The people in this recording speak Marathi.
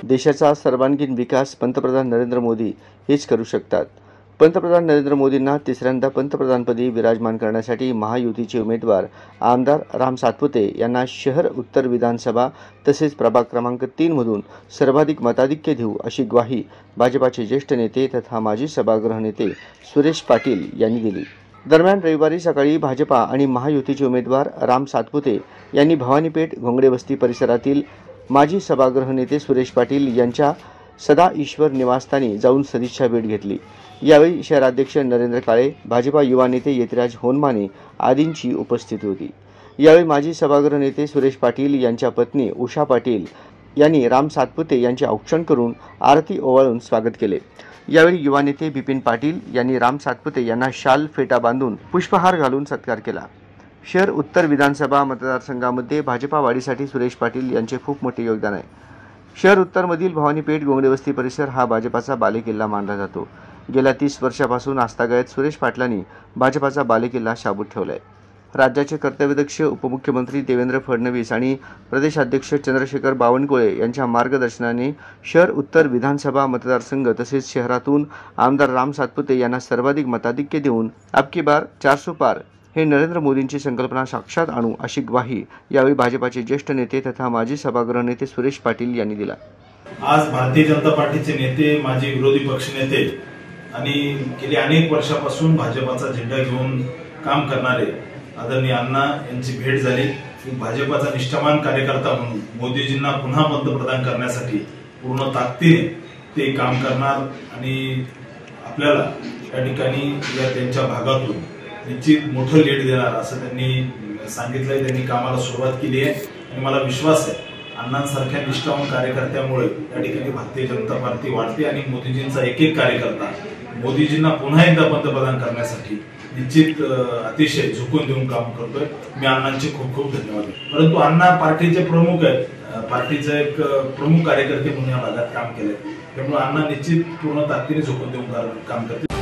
देशाचा सर्वांगीण विकास पंतप्रधान नरेंद्र मोदी हेच करू शकतात। पंतप्रधान नरेंद्र मोदींना तिसऱ्यांदा पंतप्रधानपदी विराजमान करण्यासाठी महायुतीचे उमेदवार आमदार राम सातपुते यांना शहर उत्तर विधानसभा तसेच प्रभाग क्रमांक 3 मधून सर्वाधिक मताधिक्य देऊ अशी ग्वाही भाजपाचे ज्येष्ठ नेते तथा माजी सभागृह नेते सुरेश पाटील यांनी दिली। दरम्यान रविवारी सकाळी भाजपा आणि महायुतीचे उमेदवार राम सातपुते यांनी भवानीपेठ घोंगडेवस्ती परिसरातील माजी सभागृह नेते सुरेश पाटील यांच्या सदा ईश्वर निवासस्थानी जाऊन सदिच्छा भेट घेतली। यावेळी शहराध्यक्ष नरेंद्र काळे, भाजपा युवा नेते यतिराज होनमाने आदींची उपस्थिती होती। यावेळी माजी सभागृह नेते सुरेश पाटील यांच्या पत्नी उषा पाटील यांनी राम सातपुते यांचे औक्षण करून आरती ओवाळून स्वागत केले। यावेळी युवा नेते बिपिन पाटील यांनी राम सातपुते यांना शाल फेटा बांधून पुष्पहार घालून सत्कार केला। शहर उत्तर विधानसभा मतदारसंघामध्ये भाजपा वाढीसाठी सुरेश पाटील यांचे खूप मोठे योगदान आहे। शहर उत्तरमधील भवानीपेठ घोंगडेवस्ती परिसर हा भाजपाचा बालेकिल्ला मानला जातो। गेल्या 30 वर्षापासून आस्थागायत सुरेश पाटलांनी भाजपाचा बालेकिल्ला शाबूत ठेवलाय। राज्याचे कर्तव्यदक्ष उपमुख्यमंत्री देवेंद्र फडणवीस आणि प्रदेशाध्यक्ष चंद्रशेखर बावनकुळे यांच्या मार्गदर्शनाने शहर उत्तर विधानसभा मतदारसंघ तसेच शहरातून आमदार राम सातपुते यांना सर्वाधिक मताधिक्य देऊन अब की बार 400 पार हे नरेंद्र मोदींची संकल्पना साक्षात आणू अशी ग्वाही यावेळी भाजपाचे ज्येष्ठ नेते तथा माजी सभागृह नेते सुरेश पाटील यांनी दिला। आज भारतीय जनता पार्टीचे नेते, माजी विरोधी पक्षनेते आणि गेली अनेक वर्षापासून भाजपाचा झेंडा घेऊन काम करणारे आदरणीय अण्णा यांची भेट झाली। भाजपाचा निष्ठावान कार्यकर्ता म्हणून मोदीजींना पुन्हा पंतप्रधान करण्यासाठी पूर्ण ताकदीने ते काम करणार आणि आपल्याला या ठिकाणी या त्यांच्या भागातून निश्चित मोठं लीड देणार असं त्यांनी सांगितलंय। त्यांनी कामाला सुरुवात केली आहे आणि मला विश्वास आहे अण्णांसारख्या निष्ठावान कार्यकर्त्यामुळे या ठिकाणी भारतीय जनता पार्टी वाढते आणि मोदीजींचा एक एक कार्यकर्ता मोदीजींना पुन्हा एकदा पंतप्रधान करण्यासाठी निश्चित अतिशय झुकून देऊन काम करतोय। मी अण्णांचे खूप खूप धन्यवाद। परंतु अण्णा पार्टीचे प्रमुख आहेत, पार्टीचे एक प्रमुख कार्यकर्ते म्हणून या भागात काम केलंय, त्यामुळे अण्णा निश्चित पूर्ण ताकदीने झुकून देऊन काम करतील।